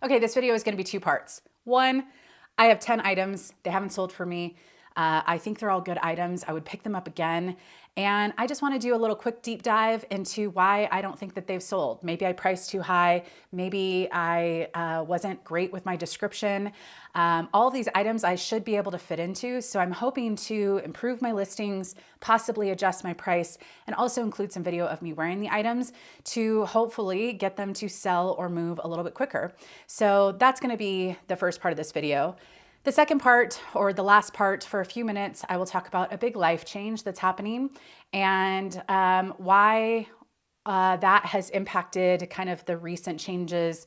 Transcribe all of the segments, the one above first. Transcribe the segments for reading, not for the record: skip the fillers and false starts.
Okay, this video is going to be two parts. One, I have 10 items. They haven't sold for me. I think they're all good items. I would pick them up again. And I just want to do a little quick deep dive into why I don't think that they've sold. Maybe I priced too high. Maybe I wasn't great with my description. All of these items I should be able to fit into. So I'm hoping to improve my listings, possibly adjust my price, and also include some video of me wearing the items to hopefully get them to sell or move a little bit quicker. So that's going to be the first part of this video. The second part, or the last part, for a few minutes, I will talk about a big life change that's happening and why that has impacted kind of the recent changes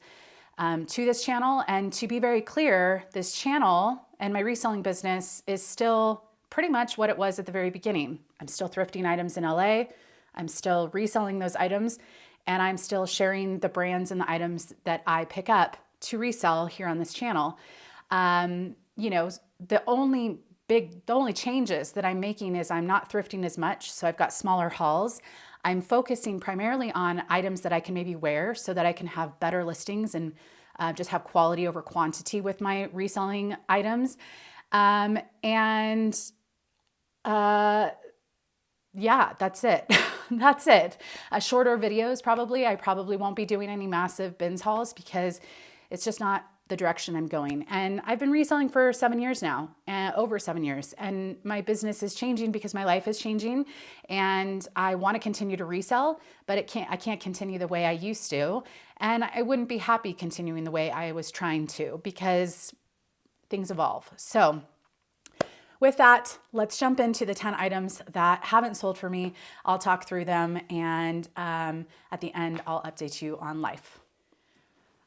to this channel. And to be very clear, this channel and my reselling business is still pretty much what it was at the very beginning. I'm still thrifting items in LA. I'm still reselling those items, and I'm still sharing the brands and the items that I pick up to resell here on this channel. You know, the only changes that I'm making is I'm not thrifting as much. So I've got smaller hauls. I'm focusing primarily on items that I can maybe wear so that I can have better listings and just have quality over quantity with my reselling items. Yeah, that's it. That's it. Shorter videos probably. I probably won't be doing any massive bins hauls because it's just not the direction I'm going. And I've been reselling for 7 years now, over 7 years. And my business is changing because my life is changing. And I want to continue to resell, but I can't continue the way I used to. And I wouldn't be happy continuing the way I was trying to because things evolve. So with that, let's jump into the 10 items that haven't sold for me. I'll talk through them. And at the end, I'll update you on life.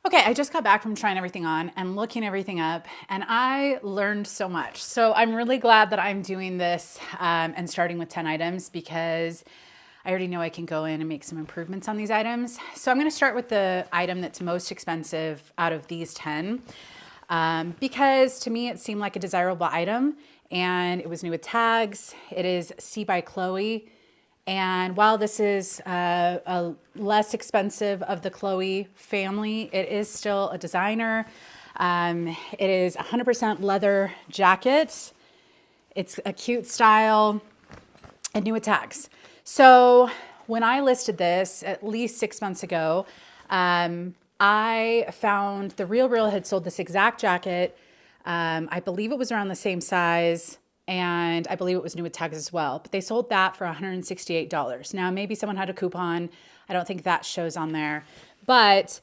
Okay, I just got back from trying everything on and looking everything up, and I learned so much. So I'm really glad that I'm doing this and starting with 10 items because I already know I can go in and make some improvements on these items. So I'm going to start with the item that's most expensive out of these 10 because to me it seemed like a desirable item, and it was new with tags. It is C by Chloe. And while this is a less expensive of the Chloe family, it is still a designer. It is 100% leather jacket. It's a cute style and new with tags. So when I listed this at least 6 months ago, I found The RealReal had sold this exact jacket. I believe it was around the same size. And I believe it was new with tags as well. But they sold that for $168. Now, maybe someone had a coupon. I don't think that shows on there. But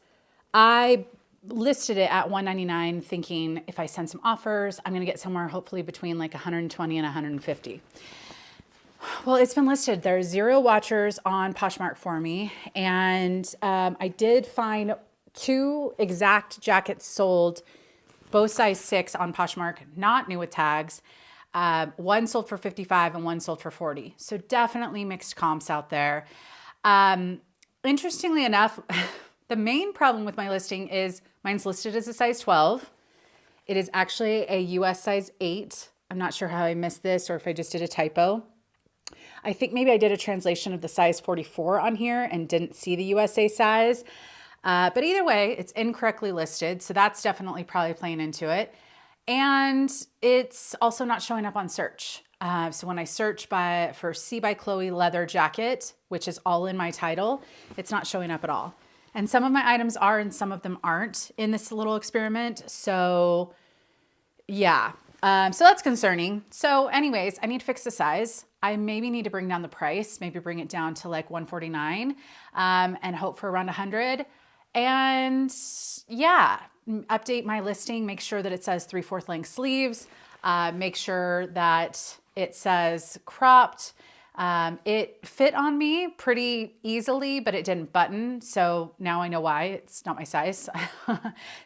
I listed it at $199 thinking if I send some offers, I'm going to get somewhere hopefully between like $120 and $150. Well, it's been listed. There's 0 watchers on Poshmark for me. And I did find 2 exact jackets sold, both size 6 on Poshmark, not new with tags. One sold for $55 and one sold for $40. So definitely mixed comps out there. Interestingly enough, the main problem with my listing is mine's listed as a size 12. It is actually a US size 8. I'm not sure how I missed this or if I just did a typo. I think maybe I did a translation of the size 44 on here and didn't see the USA size. But either way, it's incorrectly listed. So that's definitely probably playing into it. And it's also not showing up on search. So when I search for C by Chloe leather jacket, which is all in my title, it's not showing up at all. And some of my items are and some of them aren't in this little experiment. So yeah, so that's concerning. So anyways, I need to fix the size. I maybe need to bring down the price, maybe bring it down to like $149 and hope for around $100. And yeah, update my listing, make sure that it says 3/4 length sleeves, make sure that it says cropped. It fit on me pretty easily, but it didn't button. So now I know why it's not my size.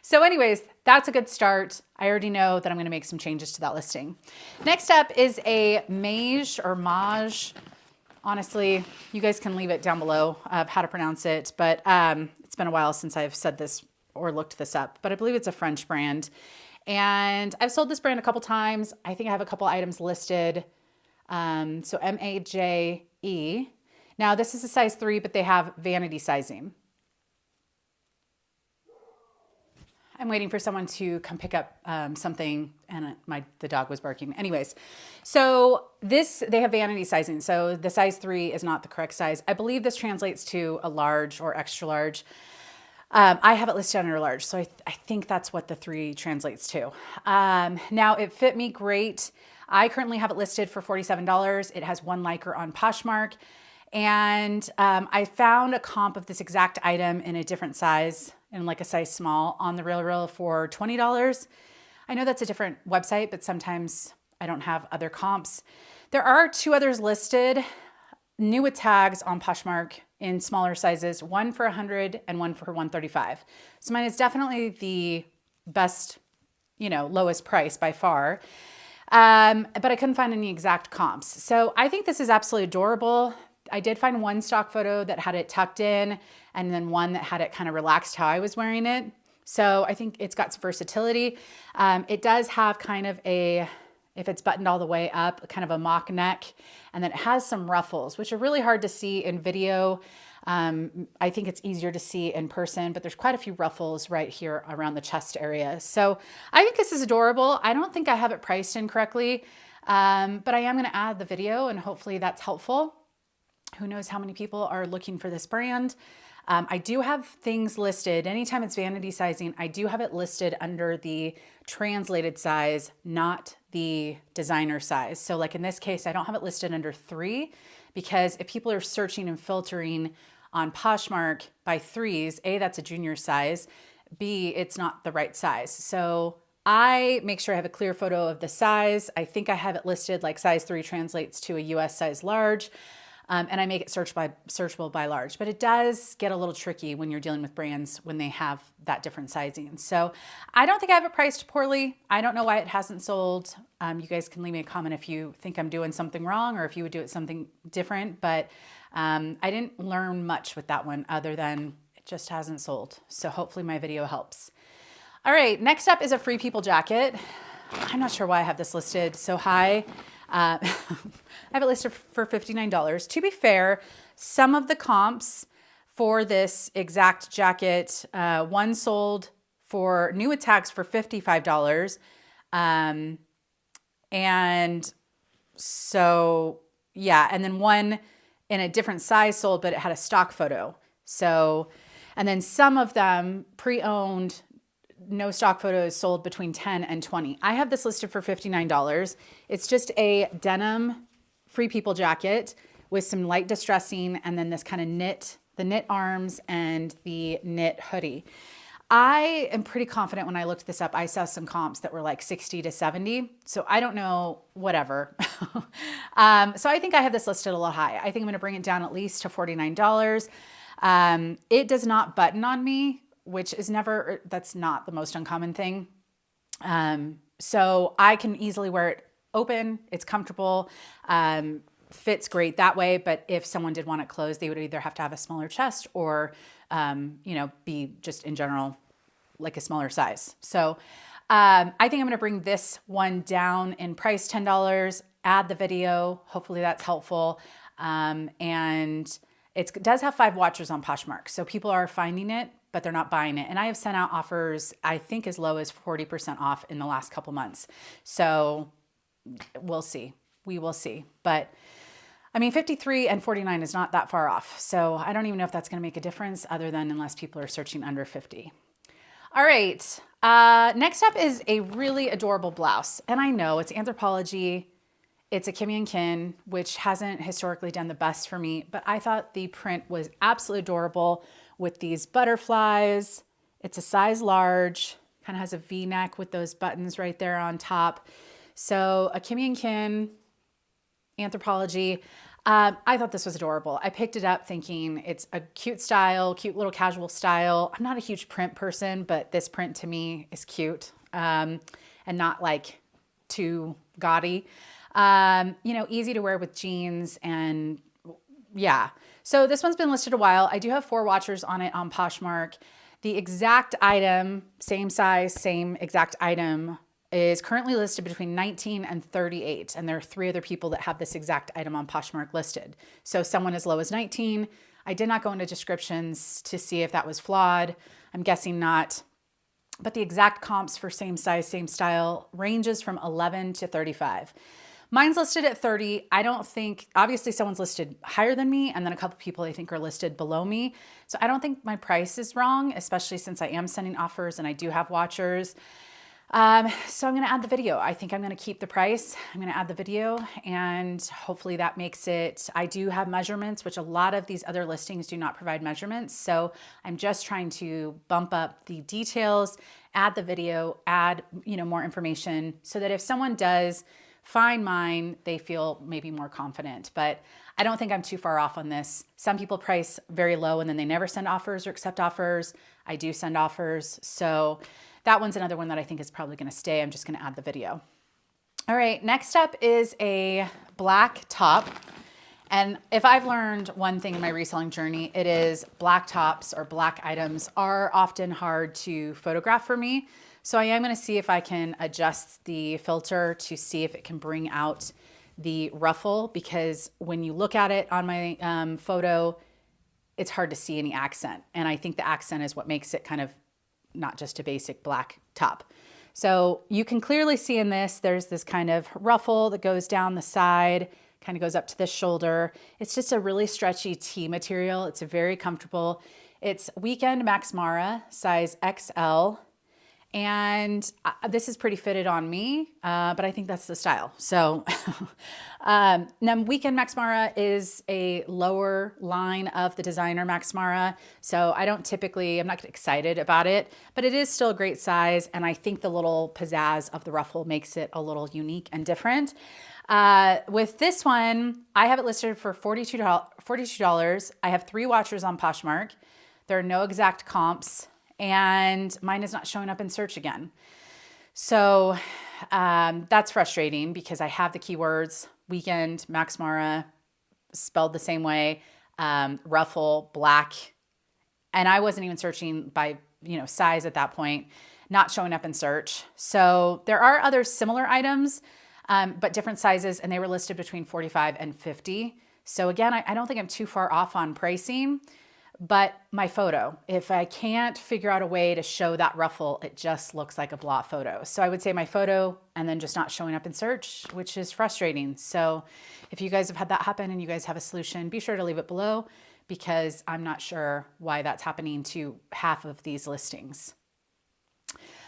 So anyways, that's a good start. I already know that I'm going to make some changes to that listing. Next up is a mage or mage. Honestly, you guys can leave it down below of how to pronounce it, but it's been a while since I've said this or looked this up, but I believe it's a French brand. And I've sold this brand a couple times. I think I have a couple items listed. So MAJE. Now this is a size 3, but they have vanity sizing. I'm waiting for someone to come pick up something, and the dog was barking. Anyways, so they have vanity sizing. So the size 3 is not the correct size. I believe this translates to a large or extra large. I have it listed under large, so I think that's what the 3 translates to. Now it fit me great. I currently have it listed for $47. It has 1 liker on Poshmark. And I found a comp of this exact item in a different size, in like a size small, on the Real for $20. I know that's a different website, but sometimes I don't have other comps. There are 2 others listed, new with tags on Poshmark in smaller sizes, one for $100 and one for $135. So mine is definitely the best, lowest price by far. But I couldn't find any exact comps. So I think this is absolutely adorable. I did find 1 stock photo that had it tucked in, and then 1 that had it kind of relaxed how I was wearing it. So I think it's got some versatility. It does have kind of if it's buttoned all the way up, kind of a mock neck, and then it has some ruffles, which are really hard to see in video. I think it's easier to see in person, but there's quite a few ruffles right here around the chest area. So I think this is adorable. I don't think I have it priced incorrectly, but I am going to add the video, and hopefully that's helpful. Who knows how many people are looking for this brand. I do have things listed. Anytime it's vanity sizing, I do have it listed under the translated size, not the designer size. So like in this case, I don't have it listed under 3, because if people are searching and filtering on Poshmark by 3s, A, that's a junior size, B, it's not the right size. So I make sure I have a clear photo of the size. I think I have it listed like size 3 translates to a US size large. And I make it searchable by large, but it does get a little tricky when you're dealing with brands when they have that different sizing. So I don't think I have it priced poorly. I don't know why it hasn't sold. You guys can leave me a comment if you think I'm doing something wrong, or if you would do it something different, but I didn't learn much with that one other than it just hasn't sold. So hopefully my video helps. All right, next up is a Free People jacket. I'm not sure why I have this listed so high. I have it listed for $59. To be fair, some of the comps for this exact jacket, one sold for new with tags for $55. And so, yeah. And then one in a different size sold, but it had a stock photo. So, and then some of them pre-owned, no stock photos, sold between 10 and 20. I have this listed for $59. It's just a denim Free People jacket with some light distressing, and then this kind of the knit arms and the knit hoodie. I am pretty confident when I looked this up, I saw some comps that were like 60 to 70. So I don't know, whatever. So I think I have this listed a little high. I think I'm going to bring it down at least to $49. It does not button on me, which is that's not the most uncommon thing. So I can easily wear it open. It's comfortable, fits great that way. But if someone did want it closed, they would either have to have a smaller chest or, be just in general, like a smaller size. So, I think I'm going to bring this one down in price, $10, add the video. Hopefully that's helpful. And it does have 5 watchers on Poshmark. So people are finding it, but they're not buying it. And I have sent out offers, I think as low as 40% off in the last couple months. So we'll see. We will see. But I mean, 53 and 49 is not that far off. So I don't even know if that's going to make a difference other than unless people are searching under 50. All right. Next up is a really adorable blouse. And I know it's Anthropologie. It's a Kimmy & Kin, which hasn't historically done the best for me, but I thought the print was absolutely adorable with these butterflies. It's a size large, kind of has a V-neck with those buttons right there on top. So a Kimmy & Kin, Anthropologie. I thought this was adorable. I picked it up thinking it's a cute style, cute little casual style. I'm not a huge print person, but this print to me is cute, and not like too gaudy. Easy to wear with jeans, and yeah. So this one's been listed a while. I do have 4 watchers on it on Poshmark. The exact item, same size, same exact item, is currently listed between 19 and 38. And there are 3 other people that have this exact item on Poshmark listed. So someone as low as 19. I did not go into descriptions to see if that was flawed. I'm guessing not. but the exact comps for same size, same style ranges from 11 to 35. Mine's listed at 30. I don't think, obviously someone's listed higher than me, and then a couple people I think are listed below me. So I don't think my price is wrong, especially since I am sending offers and I do have watchers. So I'm going to add the video. I think I'm going to keep the price. I'm going to add the video, and hopefully that makes it, I do have measurements, which a lot of these other listings do not provide measurements. So I'm just trying to bump up the details, add the video, add, more information so that if someone does find mine, they feel maybe more confident. But I don't think I'm too far off on this. Some people price very low and then they never send offers or accept offers. I do send offers. So that one's another one that I think is probably going to stay. I'm just going to add the video. All right, next up is a black top. And if I've learned one thing in my reselling journey, it is black tops or black items are often hard to photograph for me. So I am going to see if I can adjust the filter to see if it can bring out the ruffle, because when you look at it on my photo, it's hard to see any accent. And I think the accent is what makes it kind of not just a basic black top. So you can clearly see in this, there's this kind of ruffle that goes down the side, kind of goes up to the shoulder. It's just a really stretchy tee material. It's very comfortable. It's Weekend Max Mara, size XL. And this is pretty fitted on me, but I think that's the style. So now Weekend Max Mara is a lower line of the designer Max Mara. So I'm not excited about it, but it is still a great size. And I think the little pizzazz of the ruffle makes it a little unique and different. With this one, I have it listed for $42. I have 3 watchers on Poshmark. There are no exact comps, and mine is not showing up in search again. So that's frustrating because I have the keywords Weekend, Max Mara, spelled the same way, ruffle, black, and I wasn't even searching by size at that point, not showing up in search. So there are other similar items, but different sizes, and they were listed between 45 and 50. So again, I don't think I'm too far off on pricing. But my photo, if I can't figure out a way to show that ruffle, it just looks like a blot photo. So I would say my photo and then just not showing up in search, which is frustrating. So if you guys have had that happen and you guys have a solution, be sure to leave it below, because I'm not sure why that's happening to half of these listings.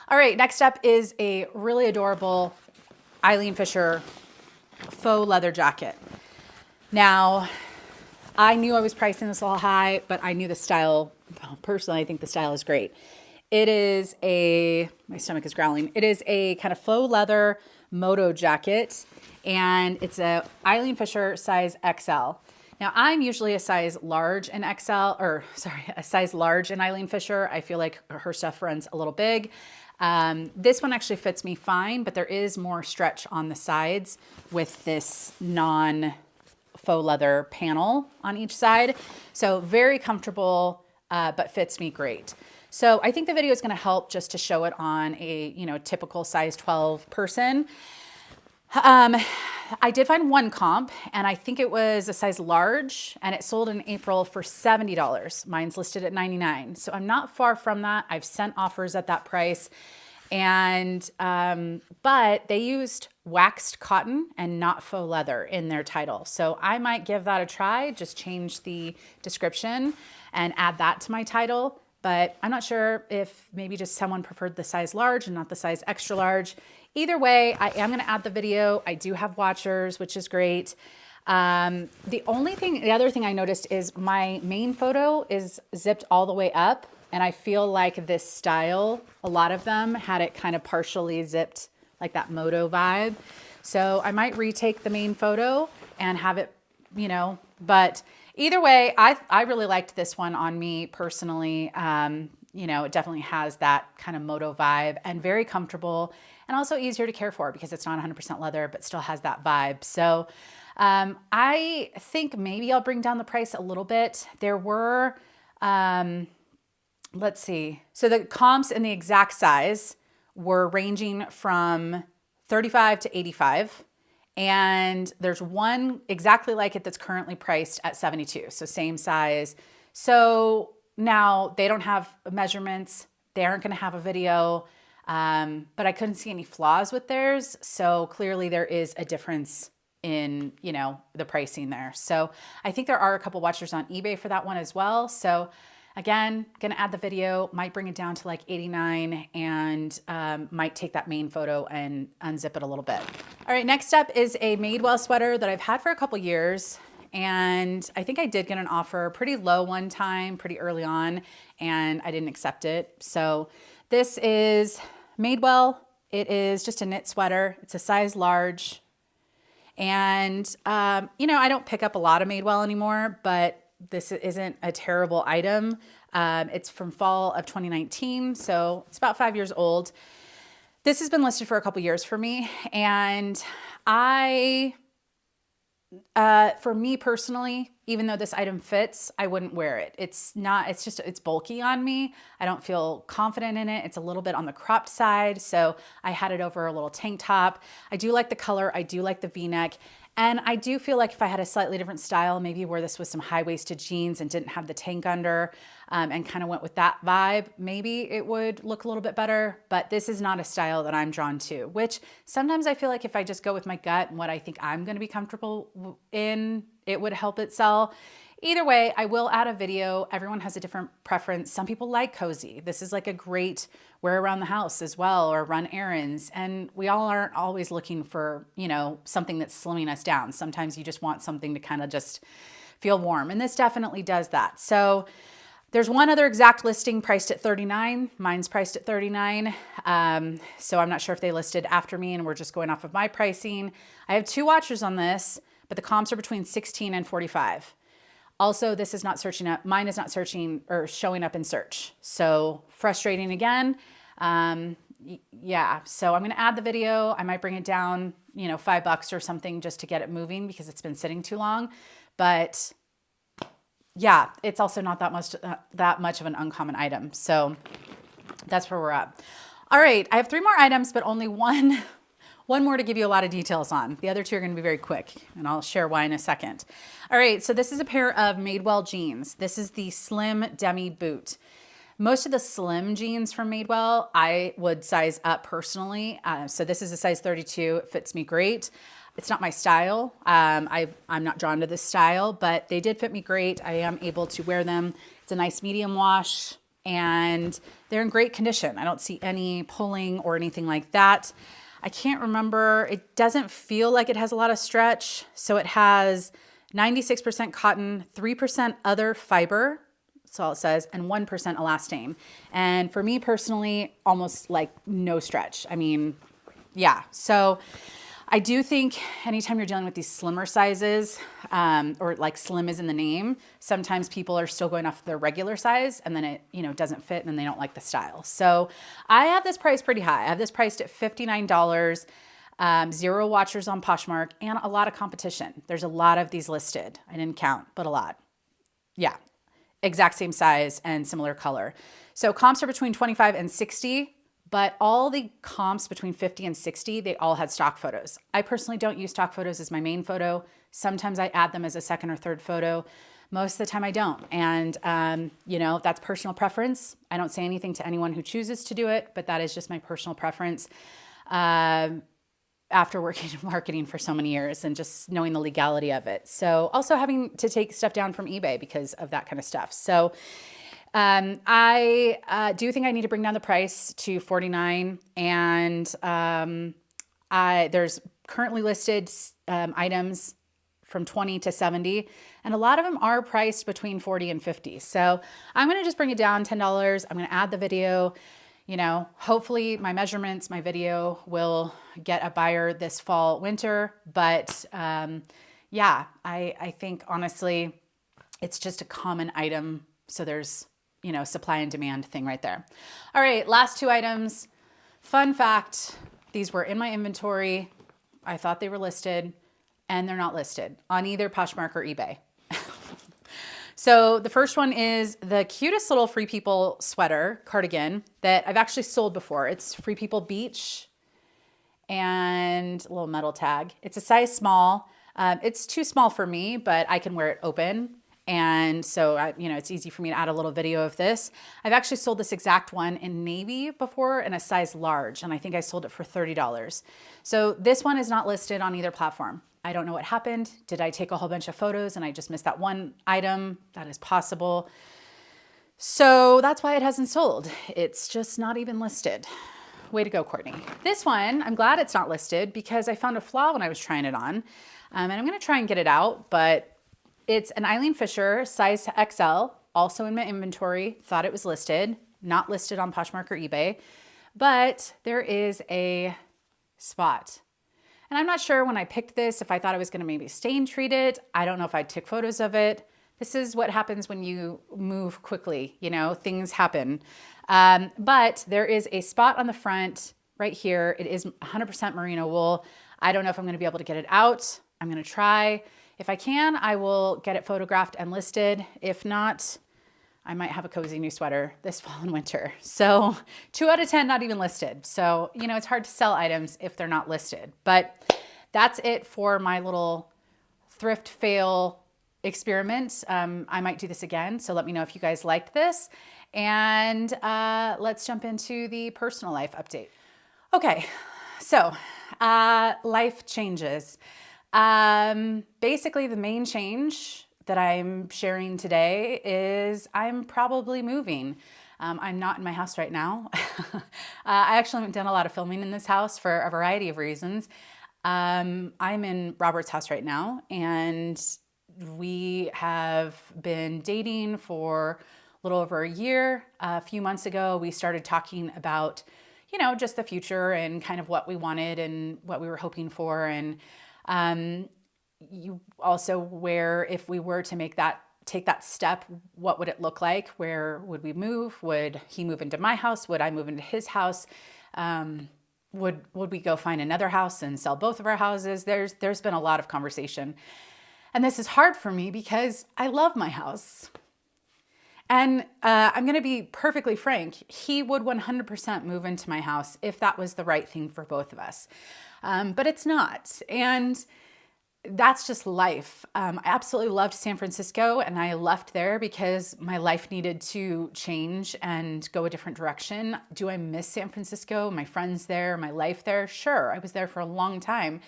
All right, next up is a really adorable Eileen Fisher faux leather jacket. Now, I knew I was pricing this a little high, but I knew the style. Personally, I think the style is great. It is my stomach is growling. It is a kind of faux leather moto jacket, and it's a Eileen Fisher size XL. Now, I'm usually a size large in a size large in Eileen Fisher. I feel like her stuff runs a little big. This one actually fits me fine, but there is more stretch on the sides with this faux leather panel on each side. So very comfortable, but fits me great. So I think the video is going to help just to show it on a, typical size 12 person. I did find one comp, and I think it was a size large, and it sold in April for $70. Mine's listed at $99. So I'm not far from that. I've sent offers at that price. And, but they used waxed cotton and not faux leather in their title. So I might give that a try, just change the description and add that to my title. But I'm not sure if maybe just someone preferred the size large and not the size extra large. Either way, I am going to add the video. I do have watchers, which is great. The other thing I noticed is my main photo is zipped all the way up. And I feel like this style, a lot of them had it kind of partially zipped, like that moto vibe. So I might retake the main photo and have it, but either way, I really liked this one on me personally. It definitely has that kind of moto vibe and very comfortable, and also easier to care for because it's not 100% leather, but still has that vibe. So I think maybe I'll bring down the price a little bit. There were, let's see. So the comps in the exact size were ranging from 35 to 85. And there's one exactly like it that's currently priced at 72. So same size. So now they don't have measurements, They aren't going to have a video, but I couldn't see any flaws with theirs. So clearly there is a difference in, you know, the pricing there. So I think there are a couple watchers on eBay for that one as well. So again, gonna add the video, might bring it down to like 89 and might take that main photo and unzip it a little bit. All right, next up is a Madewell sweater that I've had for a couple years. And I think I did get an offer pretty low one time, pretty early on, and I didn't accept it. So this is Madewell. It is just a knit sweater. It's a size large. And, you know, I don't pick up a lot of Madewell anymore, but this isn't a terrible item. It's from fall of 2019, so it's about 5 years old. This has been listed for a couple years for me, and for me personally, even though this item fits, I wouldn't wear it. It's bulky on me. I don't feel confident in it. It's a little bit on the cropped side, so I had it over a little tank top. I do like the color. I do like the V-neck. And I do feel like if I had a slightly different style, maybe wore this with some high-waisted jeans and didn't have the tank under, and kind of went with that vibe, maybe it would look a little bit better. But this is not a style that I'm drawn to, which sometimes I feel like if I just go with my gut and what I think I'm going to be comfortable in, it would help it sell. Either way, I will add a video. Everyone has a different preference. Some people like cozy. This is like a great wear around the house as well, or run errands. And we all aren't always looking for, you know, something that's slimming us down. Sometimes you just want something to kind of just feel warm. And this definitely does that. So there's one other exact listing priced at $39. Mine's priced at $39. So I'm not sure if they listed after me and we're just going off of my pricing. I have 2 watchers on this, but the comps are between 16 and 45. Also, this is not searching up. Mine is not searching or showing up in search. So frustrating again. Yeah, so I'm going to add the video. I might bring it down, you know, $5 or something just to get it moving because it's been sitting too long. But yeah, it's also not that much of an uncommon item. So that's where we're at. All right, I have 3 more items, but only one more to give you a lot of details on. The other 2 are going to be very quick, and I'll share why in a second. All right, so this is a pair of Madewell jeans. This is the Slim Demi Boot. Most of the slim jeans from Madewell, I would size up personally. So this is a size 32. It fits me great. It's not my style. I'm not drawn to this style, but they did fit me great. I am able to wear them. It's a nice medium wash, and they're in great condition. I don't see any pulling or anything like that. I can't remember. It doesn't feel like it has a lot of stretch. So it has 96% cotton, 3% other fiber, that's all it says, and 1% elastane. And for me personally, almost like no stretch. I mean, yeah. So I do think anytime you're dealing with these slimmer sizes, or like slim is in the name, sometimes people are still going off their regular size and then it, you know, doesn't fit and then they don't like the style. So I have this price pretty high. I have this priced at $59, 0 watchers on Poshmark, and a lot of competition. There's a lot of these listed. I didn't count, but a lot. Yeah, exact same size and similar color. So comps are between 25 and 60. But all the comps between 50 and 60, they all had stock photos. I personally don't use stock photos as my main photo. Sometimes I add them as a second or third photo. Most of the time I don't. And, you know, that's personal preference. I don't say anything to anyone who chooses to do it, but that is just my personal preference. After working in marketing for so many years and just knowing the legality of it. So also having to take stuff down from eBay because of that kind of stuff. So I do think I need to bring down the price to $49, and there's currently listed items from $20 to $70, and a lot of them are priced between $40 and $50. So I'm going to just bring it down $10. I'm going to add the video. You know, hopefully my measurements, my video will get a buyer this fall, winter. But yeah, I think honestly, it's just a common item. So there's, you know, supply and demand thing right there. All right, last 2 items. Fun fact, these were in my inventory. I thought they were listed, and they're not listed on either Poshmark or eBay. So the first one is the cutest little Free People sweater cardigan that I've actually sold before. It's Free People Beach and a little metal tag. It's a size small. It's too small for me, but I can wear it open. And so, it's easy for me to add a little video of this. I've actually sold this exact one in navy before in a size large, and I think I sold it for $30. So this one is not listed on either platform. I don't know what happened. Did I take a whole bunch of photos and I just missed that one item? That is possible. So that's why it hasn't sold. It's just not even listed. Way to go, Courtney. This one, I'm glad it's not listed because I found a flaw when I was trying it on. And I'm gonna try and get it out, but it's an Eileen Fisher size XL, also in my inventory. Thought it was listed, not listed on Poshmark or eBay, but there is a spot. And I'm not sure when I picked this if I thought I was gonna maybe stain treat it. I don't know if I took photos of it. This is what happens when you move quickly, things happen. But there is a spot on the front right here. It is 100% merino wool. I don't know if I'm gonna be able to get it out. I'm gonna try. If I can, I will get it photographed and listed. If not, I might have a cozy new sweater this fall and winter. So 2 out of 10 not even listed. So, it's hard to sell items if they're not listed. But that's it for my little thrift fail experiment. I might do this again. So let me know if you guys liked this. And let's jump into the personal life update. Okay, so life changes. Basically, the main change that I'm sharing today is I'm probably moving. I'm not in my house right now. I actually haven't done a lot of filming in this house for a variety of reasons. I'm in Robert's house right now, and we have been dating for a little over a year. A few months ago, we started talking about, just the future and kind of what we wanted and what we were hoping for. And you also where if we were to take that step, what would it look like? Where would we move? Would he move into my house? Would I move into his house? Would we go find another house and sell both of our houses? There's been a lot of conversation. And this is hard for me because I love my house. And I'm going to be perfectly frank. He would 100% move into my house if that was the right thing for both of us. But it's not. And that's just life. I absolutely loved San Francisco, and I left there because my life needed to change and go a different direction. Do I miss San Francisco, my friends there, my life there? Sure, I was there for a long time,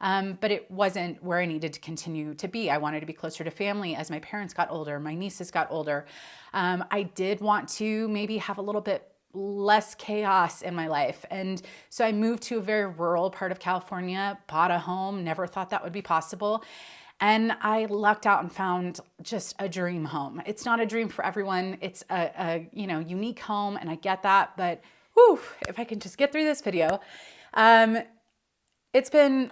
but it wasn't where I needed to continue to be. I wanted to be closer to family as my parents got older, my nieces got older. I did want to maybe have a little bit less chaos in my life. And so I moved to a very rural part of California, bought a home, never thought that would be possible. And I lucked out and found just a dream home. It's not a dream for everyone. It's a unique home, and I get that, but whew, if I can just get through this video. It's been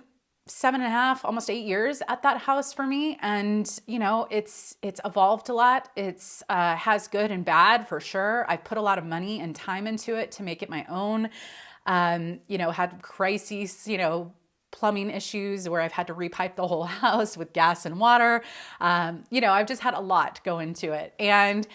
7.5, almost 8 years at that house for me. And, it's evolved a lot. It's has good and bad for sure. I've put a lot of money and time into it to make it my own. Had crises, plumbing issues where I've had to repipe the whole house with gas and water. I've just had a lot go into it. And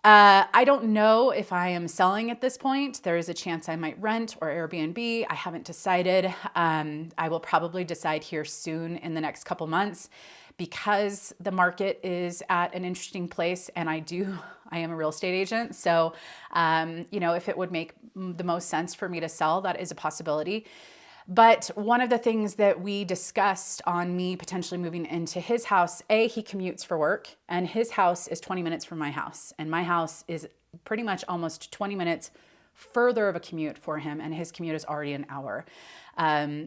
I don't know if I am selling at this point. There is a chance I might rent or Airbnb. I haven't decided. I will probably decide here soon in the next couple months because the market is at an interesting place, and I am a real estate agent. So, if it would make the most sense for me to sell, that is a possibility. But one of the things that we discussed on me potentially moving into his house, he commutes for work, and his house is 20 minutes from my house. And my house is pretty much almost 20 minutes further of a commute for him, and his commute is already an hour.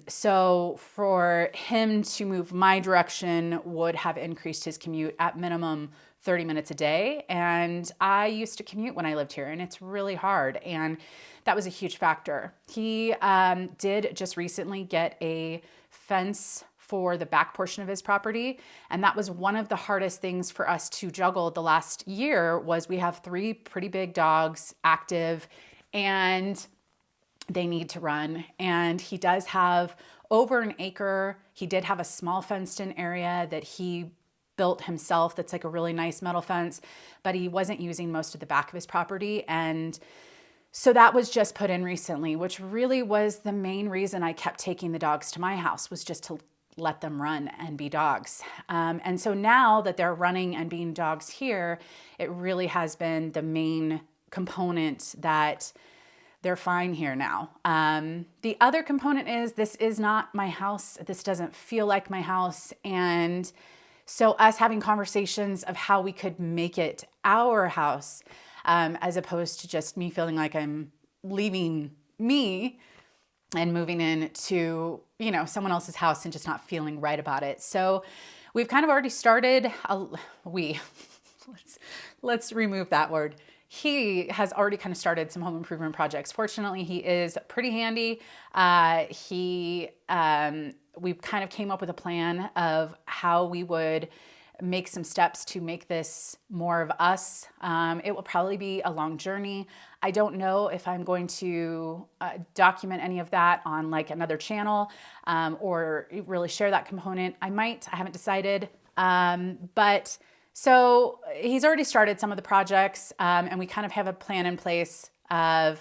So for him to move my direction would have increased his commute at minimum 30 minutes a day. And I used to commute when I lived here, and it's really hard. And that was a huge factor. He did just recently get a fence for the back portion of his property. And that was one of the hardest things for us to juggle the last year. Was we have 3 pretty big dogs, active, and they need to run. And he does have over an acre. He did have a small fenced in area that he built himself. That's like a really nice metal fence, but he wasn't using most of the back of his property. And so that was just put in recently, which really was the main reason I kept taking the dogs to my house, was just to let them run and be dogs. And so now that they're running and being dogs here, it really has been the main component that they're fine here now. The other component is this is not my house. This doesn't feel like my house. And so us having conversations of how we could make it our house, as opposed to just me feeling like I'm leaving me and moving in to, you know, someone else's house and just not feeling right about it. So we've kind of already started, let's remove that word. He has already kind of started some home improvement projects. Fortunately, he is pretty handy. We kind of came up with a plan of how we would make some steps to make this more of us. It will probably be a long journey. I don't know if I'm going to document any of that on like another channel or really share that component. I might, I haven't decided. But so he's already started some of the projects and we kind of have a plan in place of,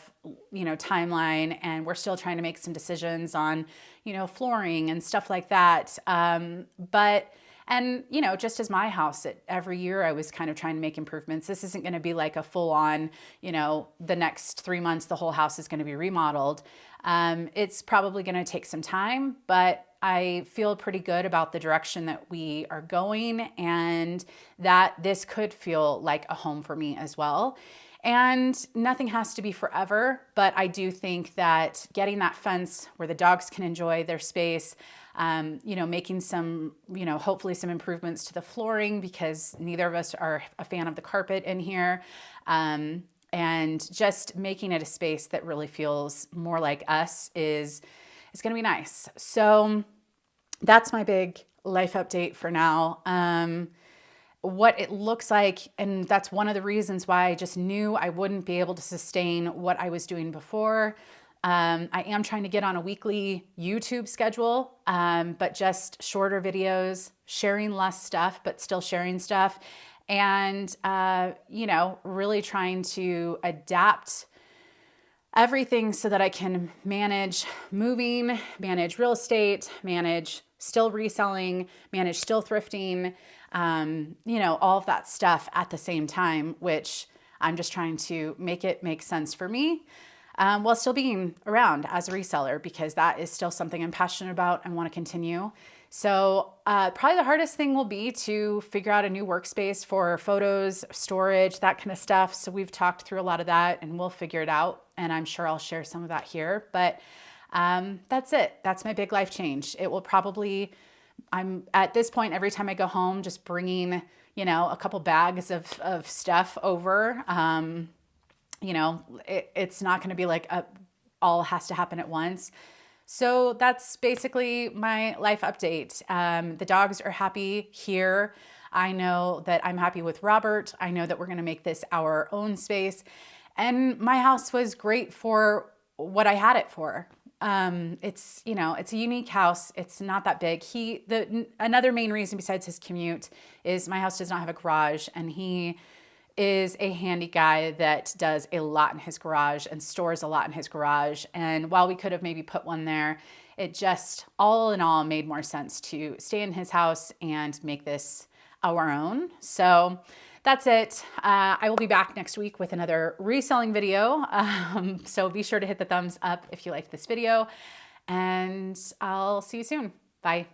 you know, timeline, and we're still trying to make some decisions on, you know, flooring and stuff like that. And, you know, just as my house, every year I was kind of trying to make improvements. This isn't going to be like a full on, you know, the next 3 months, the whole house is going to be remodeled. It's probably going to take some time, but I feel pretty good about the direction that we are going and that this could feel like a home for me as well. And nothing has to be forever, but I do think that getting that fence where the dogs can enjoy their space, you know, making some, you know, hopefully some improvements to the flooring because neither of us are a fan of the carpet in here. And just making it a space that really feels more like us is going to be nice. So that's my big life update for now. What it looks like, and that's one of the reasons why I just knew I wouldn't be able to sustain what I was doing before. I am trying to get on a weekly YouTube schedule, but just shorter videos, sharing less stuff, but still sharing stuff. And, you know, really trying to adapt everything so that I can manage moving, manage real estate, manage still reselling, manage still thrifting, you know, all of that stuff at the same time, which I'm just trying to make it make sense for me. While still being around as a reseller, because that is still something I'm passionate about and want to continue. So probably the hardest thing will be to figure out a new workspace for photos, storage, that kind of stuff. So we've talked through a lot of that and we'll figure it out. And I'm sure I'll share some of that here. But that's it. That's my big life change. It will probably, I'm at this point, every time I go home, just bringing, you know, a couple bags of stuff over. You know, it's not going to be like all has to happen at once. So that's basically my life update. The dogs are happy here. I know that I'm happy with Robert. I know that we're going to make this our own space. And my house was great for what I had it for. It's, you know, it's a unique house. It's not that big. Another main reason besides his commute is my house does not have a garage, and he is a handy guy that does a lot in his garage and stores a lot in his garage. And while we could have maybe put one there, it just all in all made more sense to stay in his house and make this our own. So that's it. I will be back next week with another reselling video. So be sure to hit the thumbs up if you liked this video, and I'll see you soon. Bye.